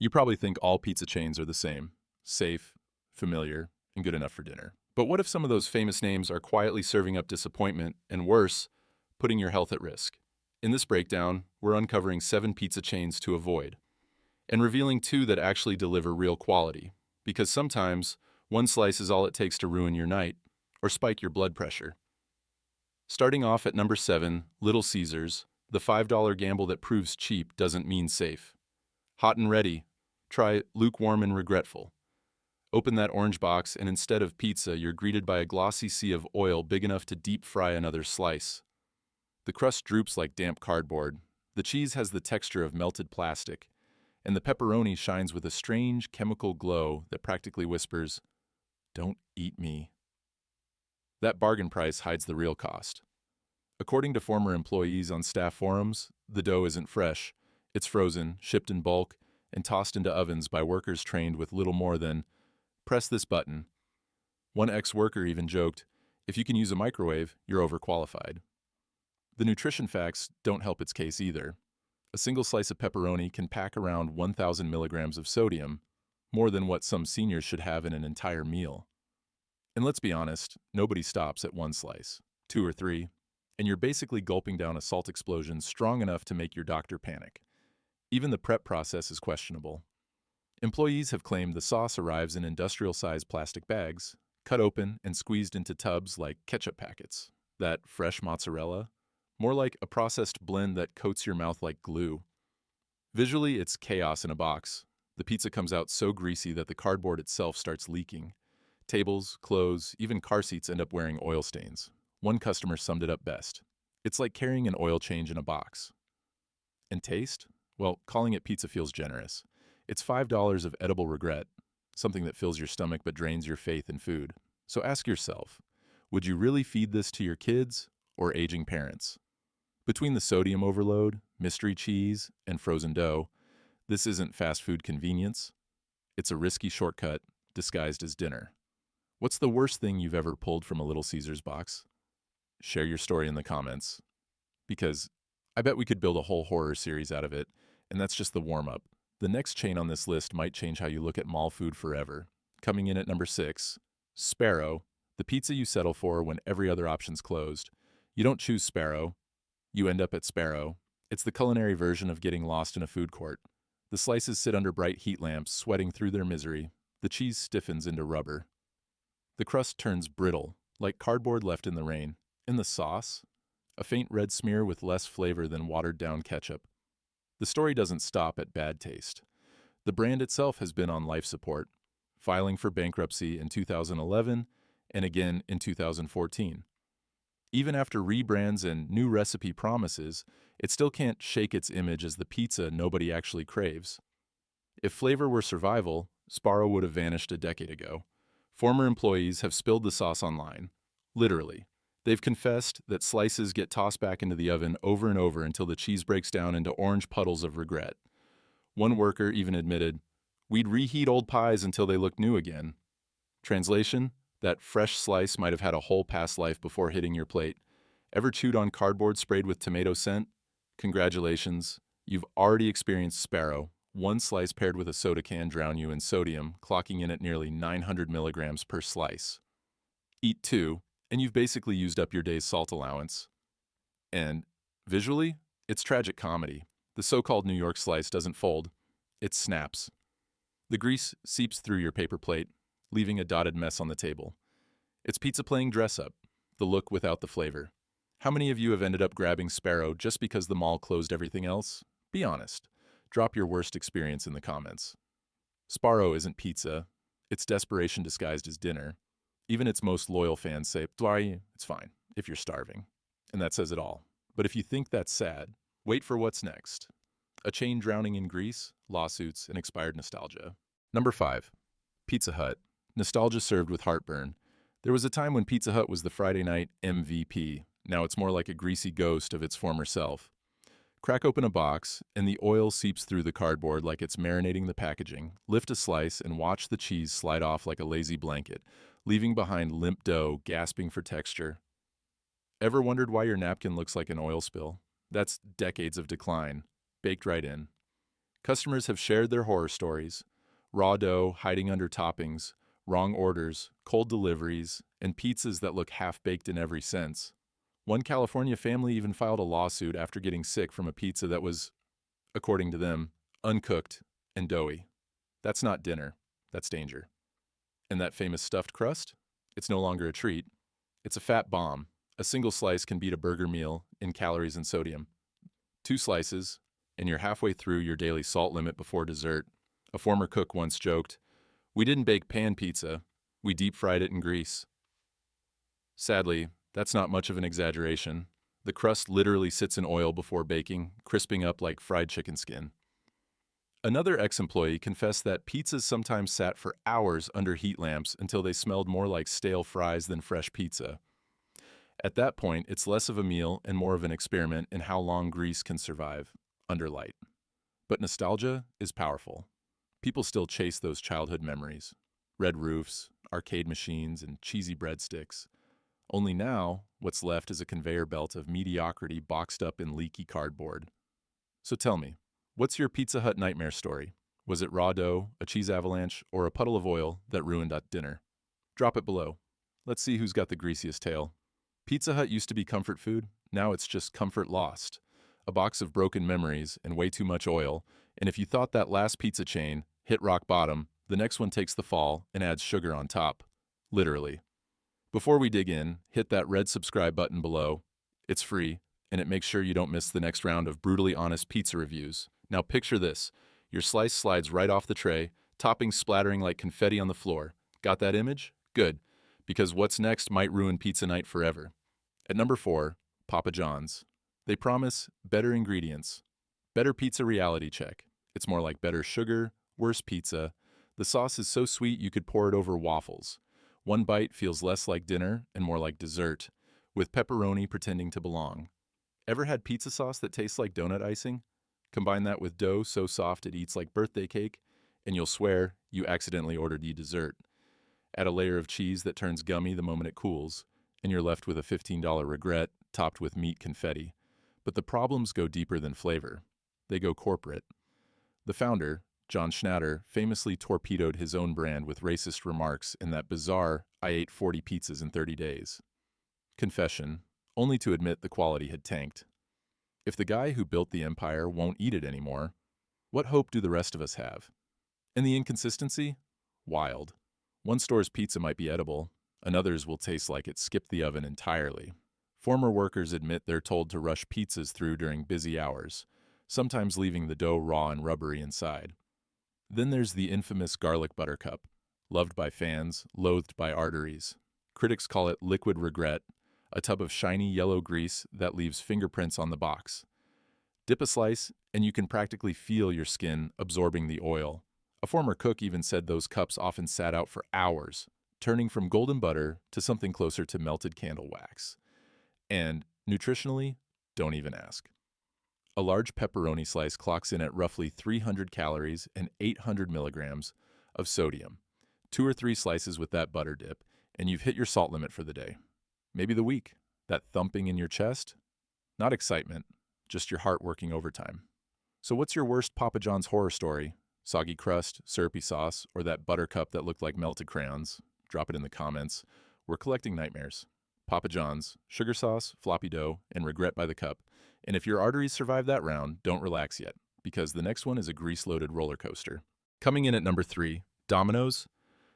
You probably think all pizza chains are the same: safe, familiar, and good enough for dinner. But what if some of those famous names are quietly serving up disappointment and worse, putting your health at risk? In this breakdown, we're uncovering 7 pizza chains to avoid and revealing 2 that actually deliver real quality. Because sometimes, one slice is all it takes to ruin your night or spike your blood pressure. Starting off at number 7, Little Caesars, the $5 gamble that proves cheap doesn't mean safe. Hot and ready, try lukewarm and regretful. Open that orange box, and instead of pizza, you're greeted by a glossy sea of oil big enough to deep fry another slice. The crust droops like damp cardboard, the cheese has the texture of melted plastic, and the pepperoni shines with a strange chemical glow that practically whispers, "Don't eat me." That bargain price hides the real cost. According to former employees on staff forums, the dough isn't fresh. It's frozen, shipped in bulk, and tossed into ovens by workers trained with little more than, "Press this button." One ex-worker even joked, "If you can use a microwave, you're overqualified." The nutrition facts don't help its case either. A single slice of pepperoni can pack around 1,000 milligrams of sodium, more than what some seniors should have in an entire meal. And let's be honest, nobody stops at one slice, 2 or 3, and you're basically gulping down a salt explosion strong enough to make your doctor panic. Even the prep process is questionable. Employees have claimed the sauce arrives in industrial-sized plastic bags, cut open and squeezed into tubs like ketchup packets. That fresh mozzarella, more like a processed blend that coats your mouth like glue. Visually, it's chaos in a box. The pizza comes out so greasy that the cardboard itself starts leaking. Tables, clothes, even car seats end up wearing oil stains. One customer summed it up best: "It's like carrying an oil change in a box." And taste? Well, calling it pizza feels generous. It's $5 of edible regret, something that fills your stomach but drains your faith in food. So ask yourself, would you really feed this to your kids or aging parents? Between the sodium overload, mystery cheese, and frozen dough, this isn't fast food convenience. It's a risky shortcut disguised as dinner. What's the worst thing you've ever pulled from a Little Caesars box? Share your story in the comments, because I bet we could build a whole horror series out of it, and that's just the warm-up. The next chain on this list might change how you look at mall food forever. Coming in at number 6, Sparrow, the pizza you settle for when every other option's closed. You don't choose Sparrow, you end up at Sparrow. It's the culinary version of getting lost in a food court. The slices sit under bright heat lamps, sweating through their misery. The cheese stiffens into rubber. The crust turns brittle, like cardboard left in the rain. In the sauce, a faint red smear with less flavor than watered-down ketchup. The story doesn't stop at bad taste. The brand itself has been on life support, filing for bankruptcy in 2011 and again in 2014. Even after rebrands and new recipe promises, it still can't shake its image as the pizza nobody actually craves. If flavor were survival, Sparrow would have vanished a decade ago. Former employees have spilled the sauce online. Literally. They've confessed that slices get tossed back into the oven over and over until the cheese breaks down into orange puddles of regret. One worker even admitted, "We'd reheat old pies until they looked new again." Translation: that fresh slice might have had a whole past life before hitting your plate. Ever chewed on cardboard sprayed with tomato scent? Congratulations, you've already experienced Sparrow. One slice paired with a soda can drown you in sodium, clocking in at nearly 900 milligrams per slice. Eat 2, and you've basically used up your day's salt allowance. And visually, it's tragic comedy. The so-called New York slice doesn't fold, it snaps. The grease seeps through your paper plate, leaving a dotted mess on the table. It's pizza playing dress-up, the look without the flavor. How many of you have ended up grabbing Sparrow just because the mall closed everything else? Be honest. Drop your worst experience in the comments. Sparrow isn't pizza. It's desperation disguised as dinner. Even its most loyal fans say, "Doughy, it's fine, if you're starving." And that says it all. But if you think that's sad, wait for what's next. A chain drowning in grease, lawsuits, and expired nostalgia. Number 5. Pizza Hut. Nostalgia served with heartburn. There was a time when Pizza Hut was the Friday night MVP. Now it's more like a greasy ghost of its former self. Crack open a box, and the oil seeps through the cardboard like it's marinating the packaging. Lift a slice and watch the cheese slide off like a lazy blanket, leaving behind limp dough gasping for texture. Ever wondered why your napkin looks like an oil spill? That's decades of decline, baked right in. Customers have shared their horror stories: raw dough hiding under toppings, wrong orders, cold deliveries, and pizzas that look half-baked in every sense. One California family even filed a lawsuit after getting sick from a pizza that was, according to them, uncooked and doughy. That's not dinner. That's danger. And that famous stuffed crust? It's no longer a treat. It's a fat bomb. A single slice can beat a burger meal in calories and sodium. 2 slices, and you're halfway through your daily salt limit before dessert. A former cook once joked, "We didn't bake pan pizza, we deep-fried it in grease." Sadly, that's not much of an exaggeration. The crust literally sits in oil before baking, crisping up like fried chicken skin. Another ex-employee confessed that pizzas sometimes sat for hours under heat lamps until they smelled more like stale fries than fresh pizza. At that point, it's less of a meal and more of an experiment in how long grease can survive under light. But nostalgia is powerful. People still chase those childhood memories. Red roofs, arcade machines, and cheesy breadsticks. Only now, what's left is a conveyor belt of mediocrity boxed up in leaky cardboard. So tell me, what's your Pizza Hut nightmare story? Was it raw dough, a cheese avalanche, or a puddle of oil that ruined dinner? Drop it below. Let's see who's got the greasiest tale. Pizza Hut used to be comfort food. Now it's just comfort lost. A box of broken memories and way too much oil, and if you thought that last pizza chain hit rock bottom, the next one takes the fall and adds sugar on top. Literally. Before we dig in, hit that red subscribe button below. It's free, and it makes sure you don't miss the next round of brutally honest pizza reviews. Now picture this. Your slice slides right off the tray, toppings splattering like confetti on the floor. Got that image? Good, because what's next might ruin pizza night forever. At number 4, Papa John's. They promise better ingredients. Better pizza reality check. It's more like better sugar, worse pizza. The sauce is so sweet you could pour it over waffles. One bite feels less like dinner and more like dessert, with pepperoni pretending to belong. Ever had pizza sauce that tastes like donut icing? Combine that with dough so soft it eats like birthday cake, and you'll swear you accidentally ordered the dessert. Add a layer of cheese that turns gummy the moment it cools, and you're left with a $15 regret topped with meat confetti. But the problems go deeper than flavor. They go corporate. The founder, John Schnatter, famously torpedoed his own brand with racist remarks in that bizarre, "I ate 40 pizzas in 30 days." Confession, only to admit the quality had tanked. If the guy who built the empire won't eat it anymore, what hope do the rest of us have? And the inconsistency? Wild. One store's pizza might be edible, another's will taste like it skipped the oven entirely. Former workers admit they're told to rush pizzas through during busy hours, sometimes leaving the dough raw and rubbery inside. Then there's the infamous garlic butter cup, loved by fans, loathed by arteries. Critics call it liquid regret, a tub of shiny yellow grease that leaves fingerprints on the box. Dip a slice, and you can practically feel your skin absorbing the oil. A former cook even said those cups often sat out for hours, turning from golden butter to something closer to melted candle wax. And, nutritionally, don't even ask. A large pepperoni slice clocks in at roughly 300 calories and 800 milligrams of sodium. 2 or 3 slices with that butter dip, and you've hit your salt limit for the day. Maybe the week. That thumping in your chest? Not excitement, just your heart working overtime. So what's your worst Papa John's horror story? Soggy crust, syrupy sauce, or that butter cup that looked like melted crayons? Drop it in the comments. We're collecting nightmares. Papa John's, sugar sauce, floppy dough, and regret by the cup. And if your arteries survive that round, don't relax yet, because the next one is a grease-loaded roller coaster. Coming in at number 3, Domino's,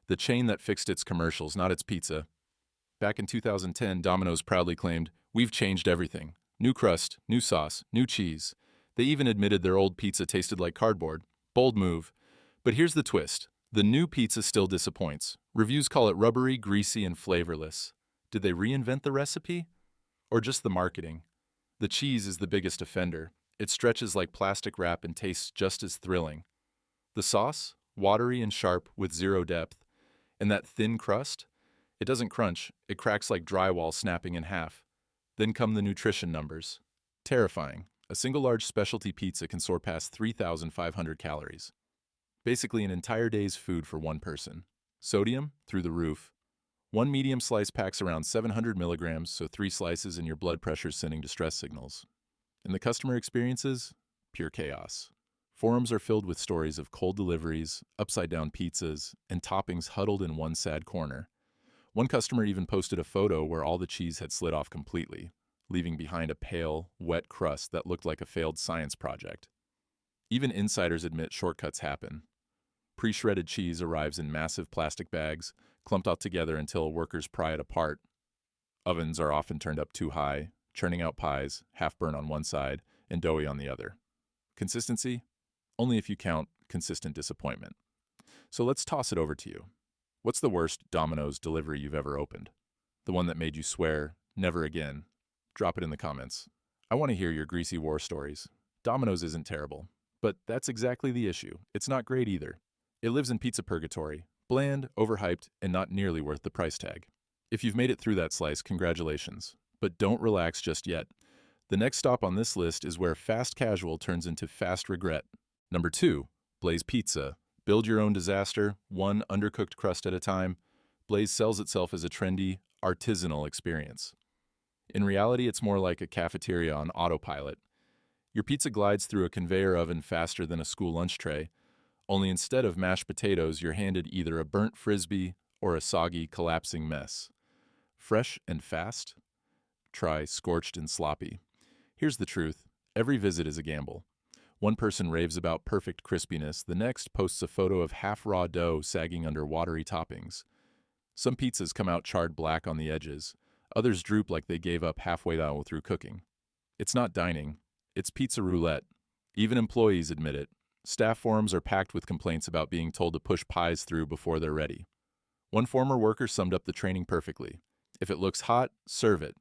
the chain that fixed its commercials, not its pizza. Back in 2010, Domino's proudly claimed, "We've changed everything. New crust, new sauce, new cheese." They even admitted their old pizza tasted like cardboard. Bold move. But here's the twist. The new pizza still disappoints. Reviews call it rubbery, greasy, and flavorless. Did they reinvent the recipe? Or just the marketing? The cheese is the biggest offender. It stretches like plastic wrap and tastes just as thrilling. The sauce? Watery and sharp with zero depth. And that thin crust? It doesn't crunch, it cracks like drywall snapping in half. Then come the nutrition numbers. Terrifying. A single large specialty pizza can soar past 3,500 calories. Basically an entire day's food for one person. Sodium? Through the roof. One medium slice packs around 700 milligrams, so 3 slices and your blood pressure's sending distress signals. And the customer experiences? Pure chaos. Forums are filled with stories of cold deliveries, upside-down pizzas, and toppings huddled in one sad corner. One customer even posted a photo where all the cheese had slid off completely, leaving behind a pale, wet crust that looked like a failed science project. Even insiders admit shortcuts happen. Pre-shredded cheese arrives in massive plastic bags, clumped all together until workers pry it apart. Ovens are often turned up too high, churning out pies, half burnt on one side and doughy on the other. Consistency? Only if you count consistent disappointment. So let's toss it over to you. What's the worst Domino's delivery you've ever opened? The one that made you swear, never again? Drop it in the comments. I want to hear your greasy war stories. Domino's isn't terrible, but that's exactly the issue. It's not great either. It lives in pizza purgatory, bland, overhyped, and not nearly worth the price tag. If you've made it through that slice, congratulations. But don't relax just yet. The next stop on this list is where fast casual turns into fast regret. Number 2, Blaze Pizza. Build your own disaster, one undercooked crust at a time. Blaze sells itself as a trendy, artisanal experience. In reality, it's more like a cafeteria on autopilot. Your pizza glides through a conveyor oven faster than a school lunch tray, only instead of mashed potatoes, you're handed either a burnt frisbee or a soggy, collapsing mess. Fresh and fast? Try scorched and sloppy. Here's the truth. Every visit is a gamble. One person raves about perfect crispiness, the next posts a photo of half-raw dough sagging under watery toppings. Some pizzas come out charred black on the edges. Others droop like they gave up halfway through cooking. It's not dining. It's pizza roulette. Even employees admit it. Staff forums are packed with complaints about being told to push pies through before they're ready. One former worker summed up the training perfectly. If it looks hot, serve it.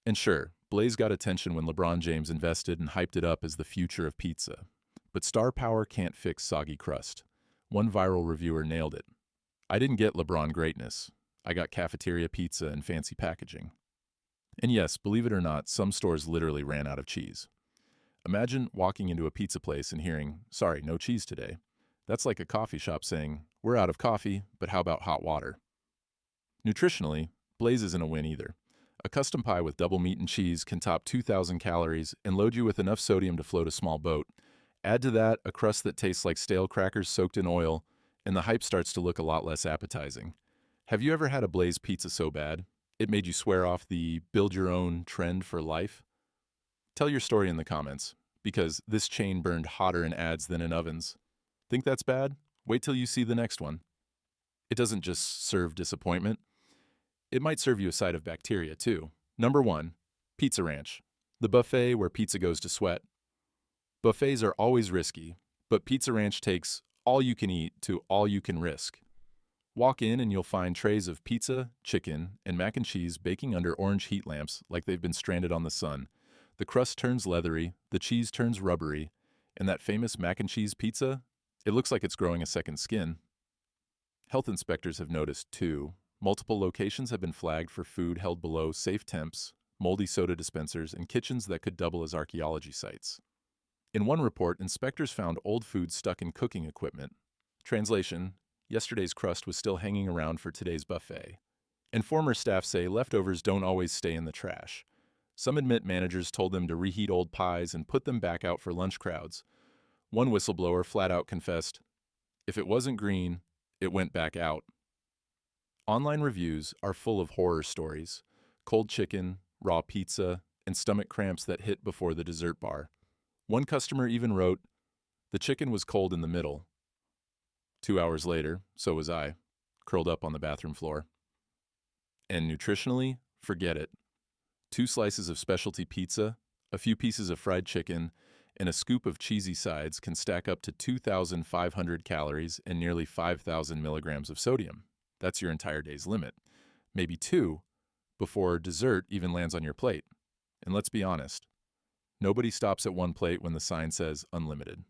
And sure, Blaze got attention when LeBron James invested and hyped it up as the future of pizza. But star power can't fix soggy crust. One viral reviewer nailed it. I didn't get LeBron greatness. I got cafeteria pizza and fancy packaging. And yes, believe it or not, some stores literally ran out of cheese. Imagine walking into a pizza place and hearing, "Sorry, no cheese today." That's like a coffee shop saying, "We're out of coffee, but how about hot water?" Nutritionally, Blaze isn't a win either. A custom pie with double meat and cheese can top 2,000 calories and load you with enough sodium to float a small boat. Add to that a crust that tastes like stale crackers soaked in oil, and the hype starts to look a lot less appetizing. Have you ever had a Blaze pizza so bad it made you swear off the build-your-own trend for life? Tell your story in the comments, because this chain burned hotter in ads than in ovens. Think that's bad? Wait till you see the next one. It doesn't just serve disappointment. It might serve you a side of bacteria, too. Number 1, Pizza Ranch, the buffet where pizza goes to sweat. Buffets are always risky, but Pizza Ranch takes all you can eat to all you can risk. Walk in and you'll find trays of pizza, chicken, and mac and cheese baking under orange heat lamps like they've been stranded on the sun. The crust turns leathery, the cheese turns rubbery, and that famous mac and cheese pizza, it looks like it's growing a second skin. Health inspectors have noticed, too. Multiple locations have been flagged for food held below safe temps, moldy soda dispensers, and kitchens that could double as archaeology sites. In one report, inspectors found old food stuck in cooking equipment. Translation: yesterday's crust was still hanging around for today's buffet. And former staff say leftovers don't always stay in the trash. Some admit managers told them to reheat old pies and put them back out for lunch crowds. One whistleblower flat out confessed, "If it wasn't green, it went back out." Online reviews are full of horror stories: cold chicken, raw pizza, and stomach cramps that hit before the dessert bar. One customer even wrote, "The chicken was cold in the middle." 2 hours later, so was I, curled up on the bathroom floor. And nutritionally, forget it. 2 slices of specialty pizza, a few pieces of fried chicken, and a scoop of cheesy sides can stack up to 2,500 calories and nearly 5,000 milligrams of sodium. That's your entire day's limit. Maybe 2 before dessert even lands on your plate. And let's be honest, nobody stops at 1 plate when the sign says unlimited.